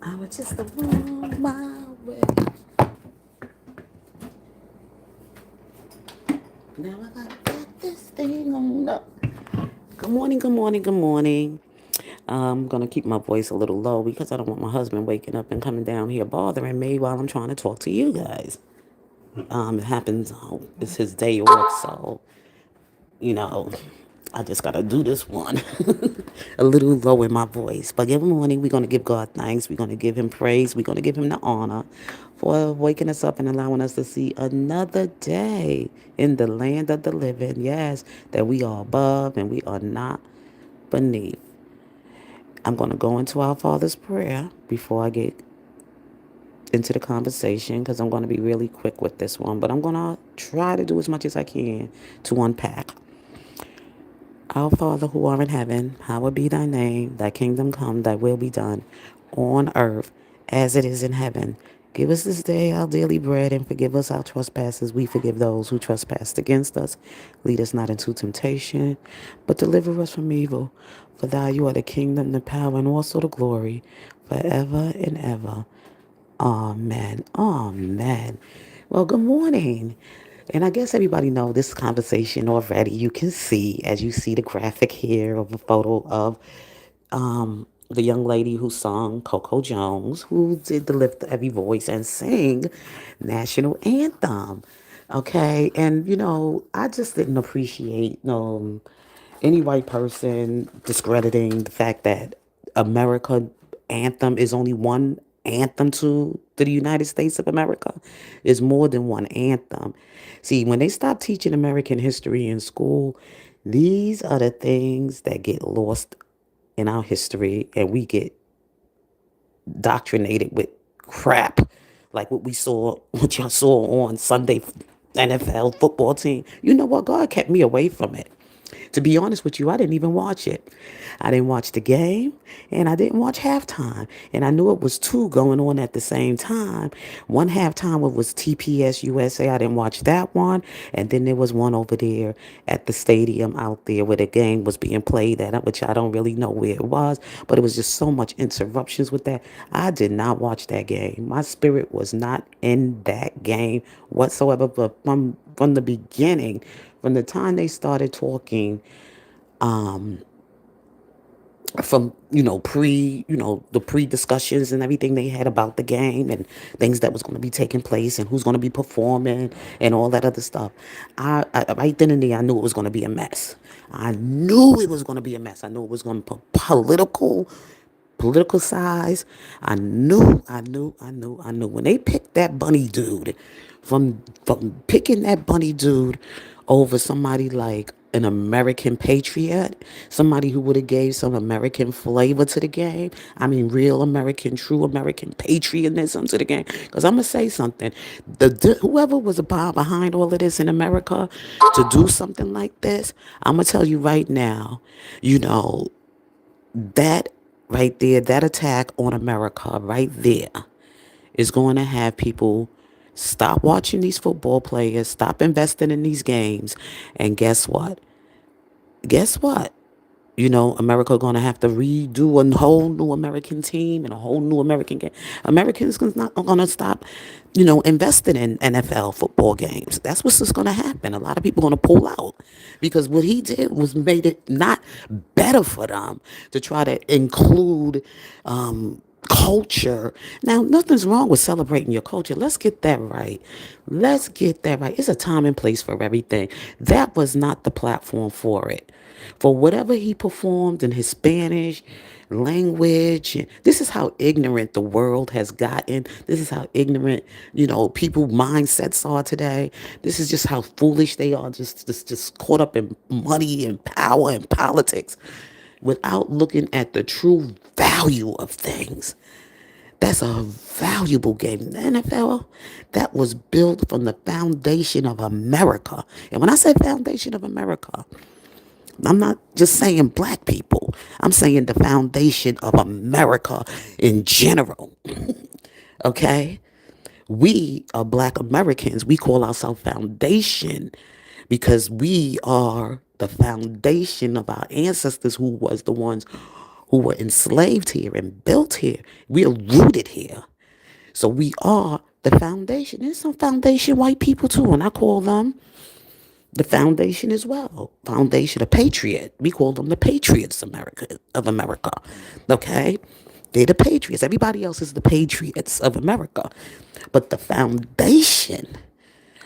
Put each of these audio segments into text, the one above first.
I was just on my way. Now I gotta get this thing on up. Good morning, good morning, good morning. I'm gonna keep my voice a little low because I don't want my husband waking up and coming down here bothering me while I'm trying to talk to you guys. It happens. It's his day off, so you know, I just gotta do this one. A little low in my voice. But good morning. We're gonna give God thanks. We're gonna give him praise. We're gonna give him the honor for waking us up and allowing us to see another day in the land of the living. Yes, that we are above and we are not beneath. I'm gonna go into our Father's prayer before I get into the conversation because I'm going to be really quick with this one, but I'm going to try to do as much as I can to unpack. Our Father who art in heaven, hallowed be thy name, thy kingdom come, thy will be done on earth as it is in heaven. Give us this day our daily bread and forgive us our trespasses. We forgive those who trespass against us. Lead us not into temptation, but deliver us from evil. For thou you are the kingdom, the power, and also the glory forever and ever. Amen. Amen. Well, good morning. And I guess everybody know this conversation already. You can see, as you see the graphic here of a photo of the young lady who sung Coco Jones, who did the Lift Every Voice and sing national anthem. Okay. And, I just didn't appreciate any white person discrediting the fact that America anthem is only one anthem to the United States of America. Is more than one anthem. See, when they stop teaching American history in school, these are the things that get lost in our history and we get indoctrinated with crap like what y'all saw on Sunday NFL football team. You know what? God kept me away from it. To be honest with you, I didn't even watch it. I didn't watch the game and I didn't watch halftime. And I knew it was two going on at the same time. One halftime it was TPS USA. I didn't watch that one. And then there was one over there at the stadium out there where the game was being played at, which I don't really know where it was. But it was just so much interruptions with that. I did not watch that game. My spirit was not in that game whatsoever. But from the beginning, from the time they started talking, from the pre-discussions and everything they had about the game and things that was going to be taking place and who's going to be performing and all that other stuff, I right then and there I knew it was going to be a mess. I knew it was going to be a mess. I knew it was going to be political size. I knew when they picked that bunny dude, from picking that bunny dude over somebody like an American patriot, somebody who would have gave some American flavor to the game. I mean, real American, true American patriotism to the game. Because I'm gonna say something, whoever was behind all of this in America to do something like this, I'm gonna tell you right now, you know that right there, that attack on America right there is going to have people stop watching these football players, stop investing in these games. And guess what? Guess what? America going to have to redo a whole new American team and a whole new American game. Americans is not going to stop, investing in NFL football games. That's what's just going to happen. A lot of people going to pull out because what he did was made it not better for them to try to include culture. Now, nothing's wrong with celebrating your culture. Let's get that right. Let's get that right. It's a time and place for everything. That was not the platform for it. For whatever he performed in his Spanish language. And this is how ignorant the world has gotten. This is how ignorant, people mindsets are today. This is just how foolish they are, just caught up in money and power and politics without looking at the true value of things. That's a valuable game. The NFL, that was built from the foundation of America. And when I say foundation of America, I'm not just saying black people. I'm saying the foundation of America in general. Okay? We are black Americans. We call ourselves foundation because we are the foundation of our ancestors who was the ones who were enslaved here and built here. We are rooted here. So we are the foundation. There's some foundation white people too, and I call them the foundation as well. Foundation, a patriot. We call them the patriots of America. Okay? They're the patriots. Everybody else is the patriots of America. But the foundation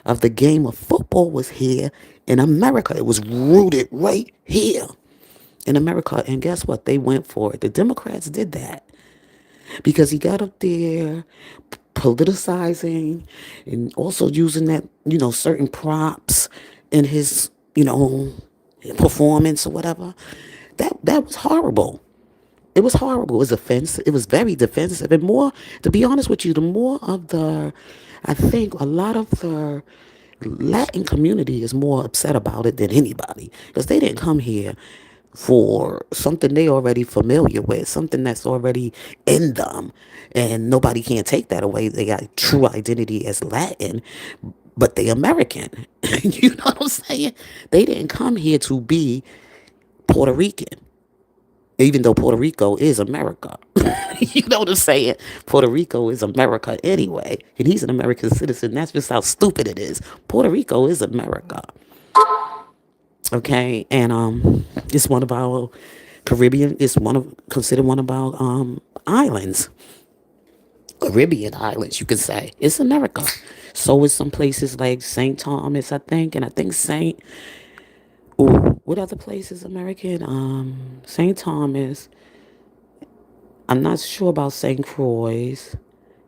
of the game of football was here in America. It was rooted right here in America. And guess what? They went for it. The Democrats did that because he got up there politicizing and also using that, certain props in his, performance or whatever. That was horrible. It was horrible. It was offensive. It was very defensive. And more, to be honest with you, I think a lot of the Latin community is more upset about it than anybody because they didn't come here for something they already familiar with, something that's already in them, and nobody can take that away. They got true identity as Latin, but they American. You know what I'm saying? They didn't come here to be Puerto Rican, even though Puerto Rico is America. You know what I'm saying? Puerto Rico is America anyway, and he's an American citizen. That's just how stupid it is. Puerto Rico is America. Okay, and it's one of our Caribbean. It's considered one of our islands, Caribbean islands. You could say it's America. So is some places like Saint Thomas, I think, and I think Saint. Ooh, what other places American? Saint Thomas. I'm not sure about Saint Croix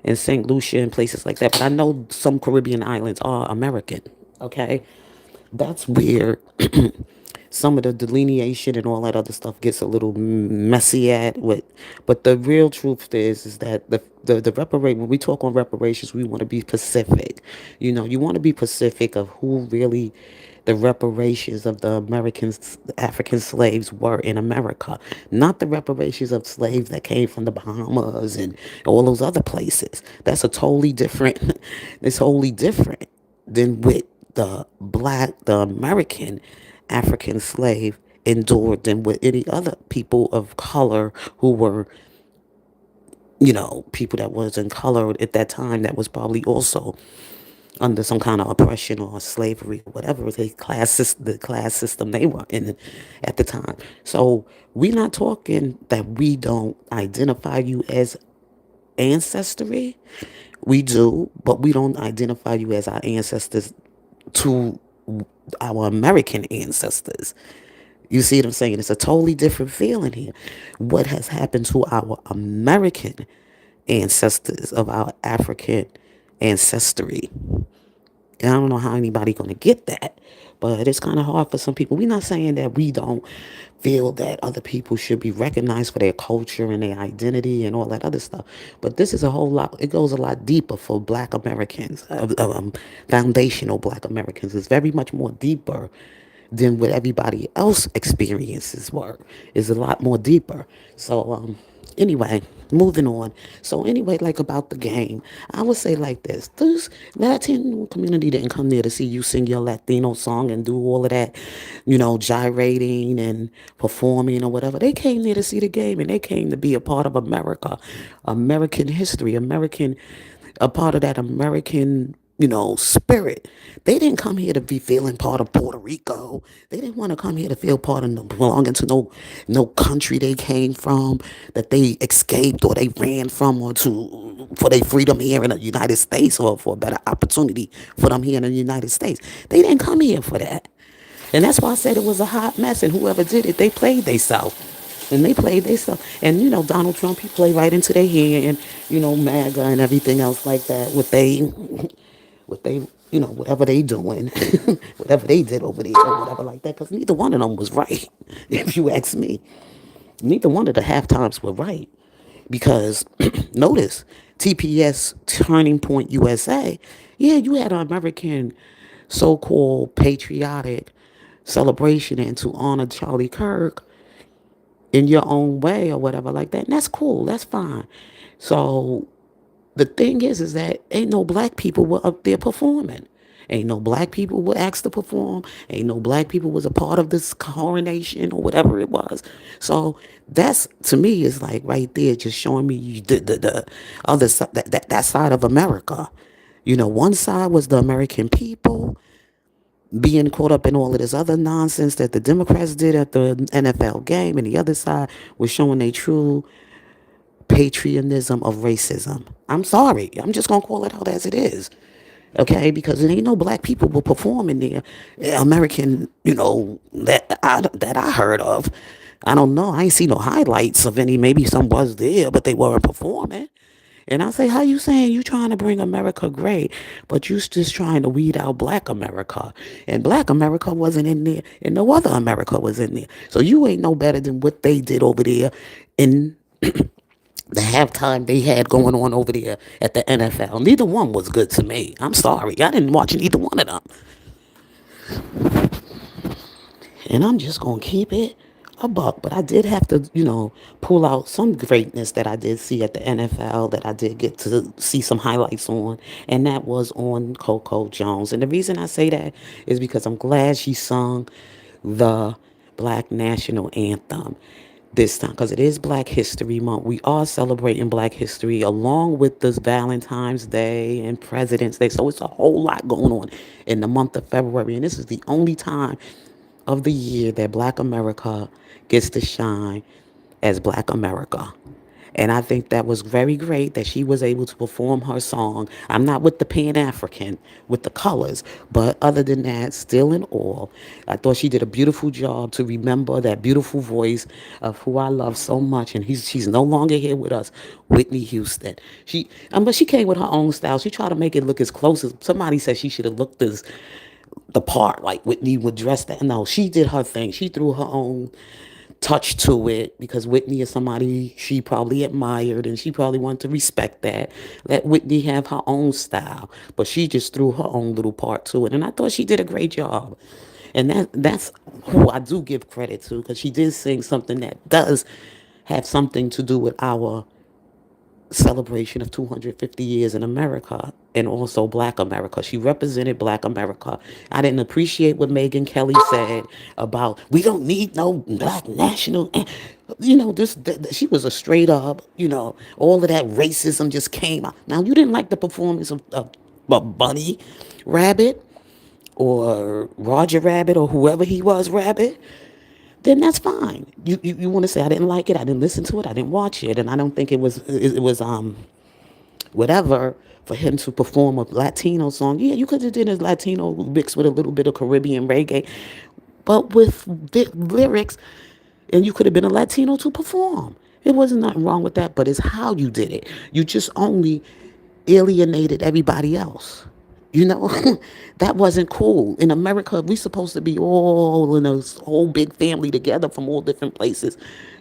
and Saint Lucia and places like that, but I know some Caribbean islands are American. Okay, that's where some of the delineation and all that other stuff gets a little messy at with. But the real truth is that the when we talk on reparations, we want to be specific. You want to be specific of who really the reparations of the African slaves were in America, not the reparations of slaves that came from the Bahamas and all those other places. That's a totally different. It's totally different than with the American African slave endured than with any other people of color who were, people that was in color at that time that was probably also under some kind of oppression or slavery or whatever the class system they were in at the time. So we're not talking that we don't identify you as ancestry. We do, but we don't identify you as our ancestors to our American ancestors. You see what I'm saying? It's a totally different feeling here. What has happened to our American ancestors of our African ancestry? And I don't know how anybody going to get that, but it's kind of hard for some people. We're not saying that we don't feel that other people should be recognized for their culture and their identity and all that other stuff. But this is a whole lot. It goes a lot deeper for Black Americans, foundational Black Americans. It's very much more deeper than what everybody else experiences were. Is a lot more deeper. So anyway, moving on. So anyway, like about the game, I would say like this Latino community didn't come there to see you sing your Latino song and do all of that, gyrating and performing or whatever. They came there to see the game, and they came to be a part of America, American history, a part of that American, spirit. They didn't come here to be feeling part of Puerto Rico. They didn't want to come here to feel part of belonging to no country they came from, that they escaped or they ran from, or for their freedom here in the United States, or for a better opportunity for them here in the United States. They didn't come here for that. And that's why I said it was a hot mess, and whoever did it, they played themselves. And they played themselves. And, Donald Trump, he played right into their hand, and, MAGA and everything else like that, whatever they doing, whatever they did over there or whatever like that, because neither one of them was right, if you ask me. Neither one of the half times were right. Because, notice, TPS, Turning Point USA, yeah, you had an American so-called patriotic celebration and to honor Charlie Kirk in your own way or whatever like that. And that's cool. That's fine. So the thing is that ain't no black people were up there performing. Ain't no black people were asked to perform. Ain't no black people was a part of this coronation or whatever it was. So that's, to me, is like right there, just showing me the other side, that side of America. One side was the American people being caught up in all of this other nonsense that the Democrats did at the NFL game, and the other side was showing a true patriotism of racism. I'm sorry. I'm just going to call it out as it is. Okay, because there ain't no black people will perform in there. American, that I heard of. I don't know. I ain't seen no highlights of any. Maybe some was there, but they weren't performing. And I say, how you saying you trying to bring America great, but you just trying to weed out black America. And black America wasn't in there, and no other America was in there. So you ain't no better than what they did over there in the halftime they had going on over there at the NFL. Neither one was good to me. I'm sorry. I didn't watch neither one of them. And I'm just going to keep it a buck. But I did have to, pull out some greatness that I did see at the NFL that I did get to see some highlights on. And that was on Coco Jones. And the reason I say that is because I'm glad she sung the Black National Anthem this time, because it is Black History Month. We are celebrating Black history along with this Valentine's Day and President's Day. So it's a whole lot going on in the month of February. And this is the only time of the year that Black America gets to shine as Black America. And I think that was very great that she was able to perform her song. I'm not with the Pan African, with the colors, but other than that, still in awe. I thought she did a beautiful job to remember that beautiful voice of who I love so much. And she's no longer here with us, Whitney Houston. But she came with her own style. She tried to make it look as close as somebody said she should have looked as the part, like Whitney would dress that. No, she did her thing. She threw her own touch to it because Whitney is somebody she probably admired and she probably wanted to respect that. Let Whitney have her own style, but she just threw her own little part to it. And I thought she did a great job. And that's who I do give credit to, because she did sing something that does have something to do with our celebration of 250 years in America and also Black America. She represented Black America. I didn't appreciate what Megyn Kelly said about we don't need no Black national. She was a straight up, all of that racism just came out. Now, you didn't like the performance of Bunny Rabbit or Roger Rabbit or whoever he was, Rabbit, then that's fine. You want to say I didn't like it, I didn't listen to it, I didn't watch it, and I don't think it was whatever for him to perform a Latino song. Yeah, you could have did a Latino mix with a little bit of Caribbean reggae, but with lyrics, and you could have been a Latino to perform. It wasn't nothing wrong with that, but it's how you did it. You just only alienated everybody else. You know, that wasn't cool. In America, we supposed to be all in a whole big family together from all different places.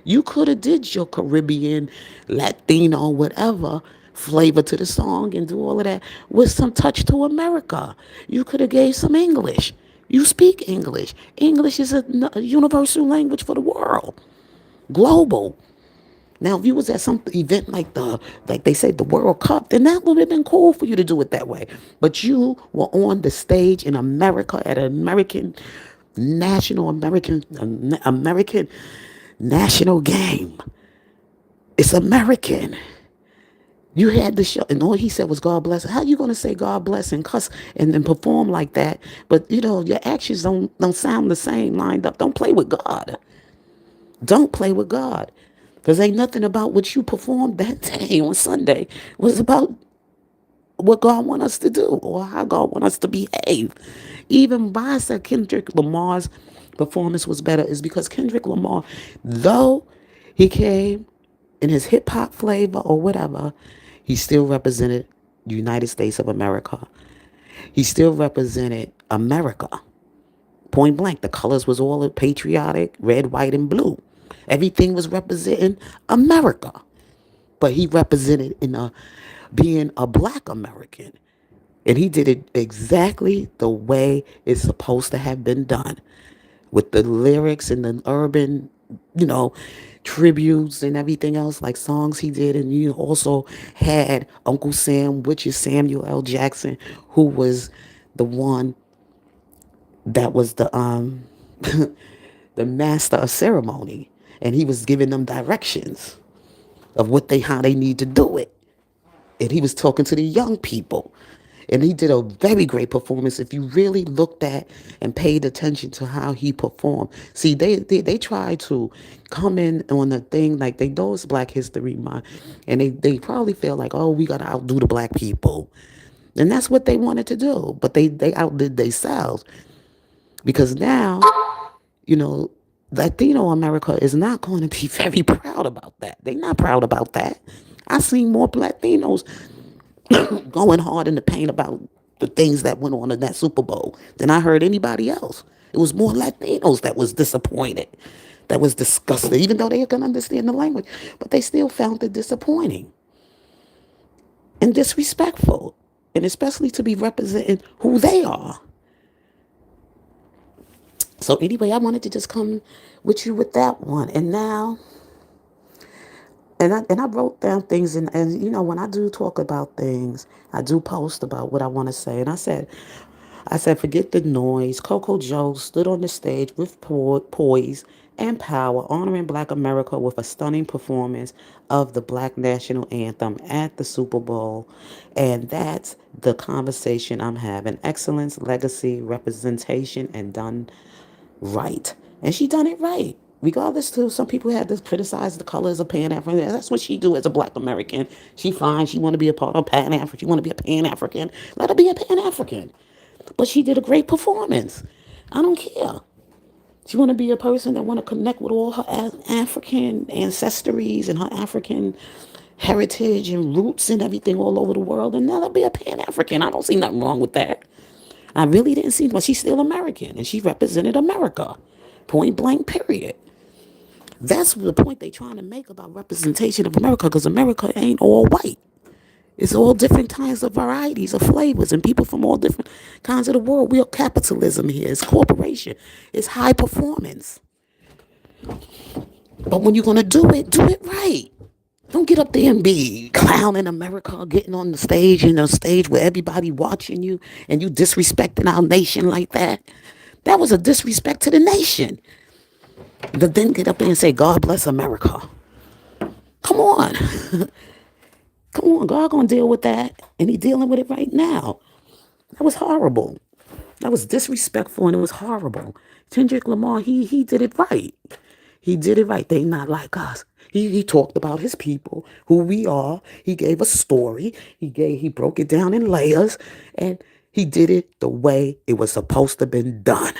You could have did your Caribbean, Latino, whatever flavor to the song and do all of that with some touch to America. You could have gave some English. You speak English. English is a universal language for the world, global. Now, if you was at some event like they say, the World Cup, then that would have been cool for you to do it that way. But you were on the stage in America at an American national game. It's American. You had the show, and all he said was God bless. How you gonna say God bless and cuss and then perform like that? But your actions don't sound the same lined up. Don't play with God. Don't play with God. Because ain't nothing about what you performed that day on Sunday was about what God want us to do or how God want us to behave. Even why I said Kendrick Lamar's performance was better is because Kendrick Lamar, though he came in his hip hop flavor or whatever, he still represented the United States of America. He still represented America. Point blank, the colors was all patriotic, red, white, and blue. Everything was representing America. But he represented being a Black American. And he did it exactly the way it's supposed to have been done. With the lyrics and the urban, you know, tributes and everything else, like songs he did. And you also had Uncle Sam, which is Samuel L. Jackson, who was the one that was the master of ceremony, and he was giving them directions of how they need to do it. And he was talking to the young people. And he did a very great performance if you really looked at and paid attention to how he performed. See, they try to come in on the thing like they know it's Black History Month, and they probably feel like, oh, we got to outdo the black people. And that's what they wanted to do. But they outdid themselves because now, you know, Latino America is not going to be very proud about that. They're not proud about that. I seen more Latinos going hard in the paint about the things that went on in that Super Bowl than I heard anybody else. It was more Latinos that was disappointed, that was disgusted, even though they can understand the language, but they still found it disappointing and disrespectful, and especially to be representing who they are. So anyway, I wanted to just come with you with that one. And now, and I wrote down things, and when I do talk about things, I do post about what I want to say. And I said, forget the noise. Coco Joe stood on the stage with poise and power, honoring Black America with a stunning performance of the Black National Anthem at the Super Bowl. And that's the conversation I'm having. Excellence, legacy, representation, and done right. And she done it right. Regardless to some people had to criticize the colors of Pan-African. That's what she do as a Black American. She fine. She want to be a part of Pan-African. She want to be a Pan-African. Let her be a Pan-African. But she did a great performance. I don't care. She want to be a person that want to connect with all her African ancestries and her African heritage and roots and everything all over the world. And let her be a Pan-African. I don't see nothing wrong with that. I really didn't see, but she's still American, and she represented America. Point blank, period. That's the point they're trying to make about representation of America, because America ain't all white. It's all different kinds of varieties of flavors and people from all different kinds of the world. We are capitalism here. It's corporation. It's high performance. But when you're going to do it right. Don't get up there and be clowning America, getting on the stage, stage where everybody watching you and you disrespecting our nation like that. That was a disrespect to the nation. But then get up there and say, God bless America. Come on. Come on, God gonna deal with that. And he dealing with it right now. That was horrible. That was disrespectful and it was horrible. Kendrick Lamar, he did it right. He did it right. They not like us. He talked about his people, who we are. He gave a story. He broke it down in layers, and he did it the way it was supposed to have been done.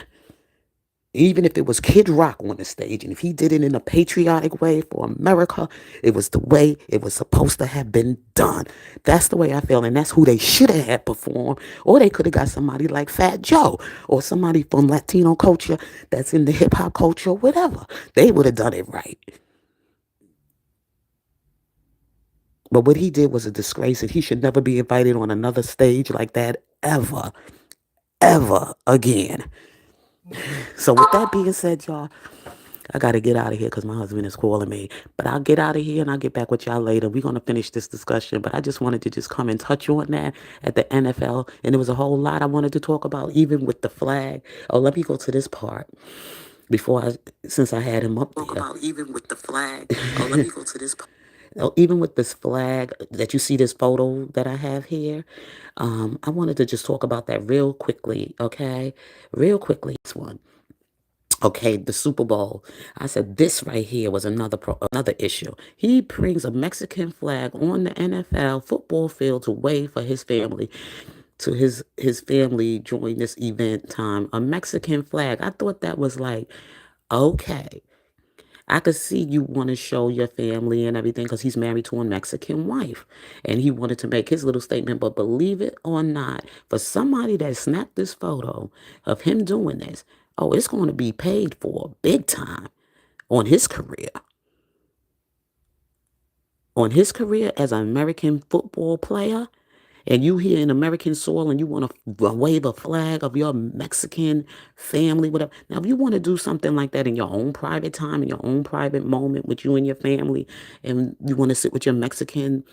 Even if it was Kid Rock on the stage, and if he did it in a patriotic way for America, it was the way it was supposed to have been done. That's the way I feel, and that's who they should have had perform. Or they could have got somebody like Fat Joe, or somebody from Latino culture that's in the hip hop culture, whatever. They would have done it right. But what he did was a disgrace, and he should never be invited on another stage like that ever, ever again. So with that being said, y'all, I got to get out of here because my husband is calling me. But I'll get out of here and I'll get back with y'all later. We're going to finish this discussion. But I just wanted to just come and touch on that at the NFL. And there was a whole lot I wanted to talk about, even with the flag. Oh, let me go to this part since I had him up there. Talk about even with the flag. Oh, let me go to this part. Even with this flag that you see, this photo that I have here, I wanted to just talk about that real quickly, okay? Real quickly, this one. Okay, the Super Bowl. I said this right here was another issue. He brings a Mexican flag on the NFL football field to wave for his family, to his family during this event time. A Mexican flag. I thought that was like, okay. I could see you want to show your family and everything because he's married to a Mexican wife. And he wanted to make his little statement. But believe it or not, for somebody that snapped this photo of him doing this, oh, it's going to be paid for big time on his career. On his career as an American football player, and you here in American soil and you want to wave a flag of your Mexican family, whatever. Now, if you want to do something like that in your own private time, in your own private moment with you and your family, and you want to sit with your Mexican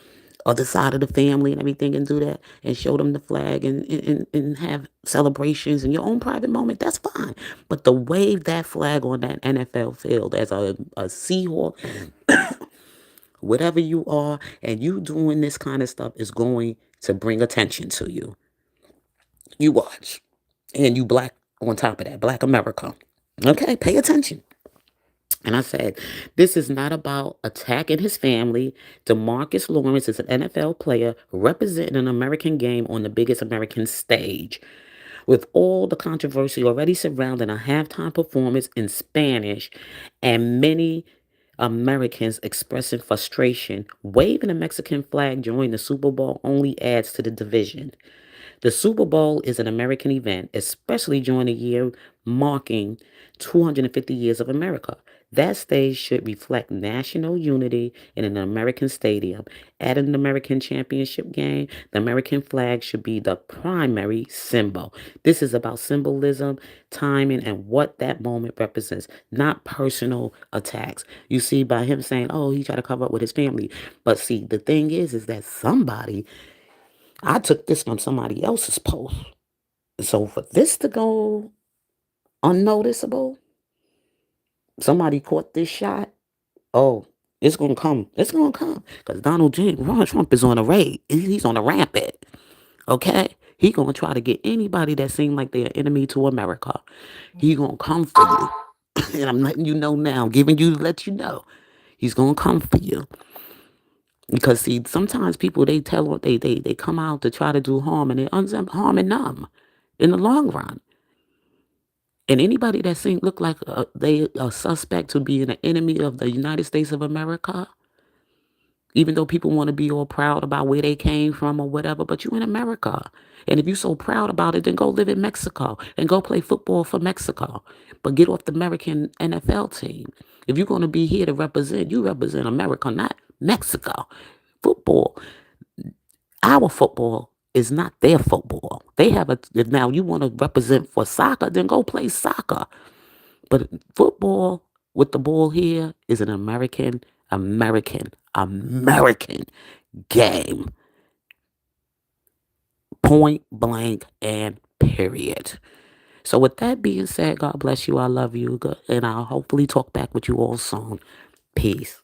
other side of the family and everything and do that and show them the flag and have celebrations in your own private moment, that's fine. But to wave that flag on that NFL field as a Seahawk, whatever you are, and you doing this kind of stuff is going to bring attention to you. You watch. And you black on top of that, black America. Okay, pay attention. And I said, this is not about attacking his family. DeMarcus Lawrence is an NFL player representing an American game on the biggest American stage. With all the controversy already surrounding a halftime performance in Spanish and many Americans expressing frustration, waving a Mexican flag during the Super Bowl only adds to the division. The Super Bowl is an American event, especially during the year marking 250 years of America. That stage should reflect national unity in an American stadium. At an American championship game, the American flag should be the primary symbol. This is about symbolism, timing, and what that moment represents, not personal attacks. You see, by him saying, oh, he tried to cover up with his family. But see, the thing is that I took this from somebody else's post. So for this to go unnoticeable, somebody caught this shot. Oh, it's gonna come. It's gonna come because Ronald Trump is on a raid. He's on a rampant. Okay, he gonna try to get anybody that seem like they're enemy to America. He gonna come for you, and I'm letting you know now, giving you to let you know, he's gonna come for you. Because see, sometimes people they come out to try to do harm and they end up harming them in the long run. And anybody that look like they a suspect to being an enemy of the United States of America, even though people want to be all proud about where they came from or whatever, but you in America. And if you're so proud about it, then go live in Mexico and go play football for Mexico. But get off the American NFL team. If you're going to be here to represent, you represent America, not Mexico. Football, our football is not their football. They have if now you want to represent for soccer, then go play soccer. But football with the ball here is an American game. Point blank and period. So with that being said, God bless you. I love you. And I'll hopefully talk back with you all soon. Peace.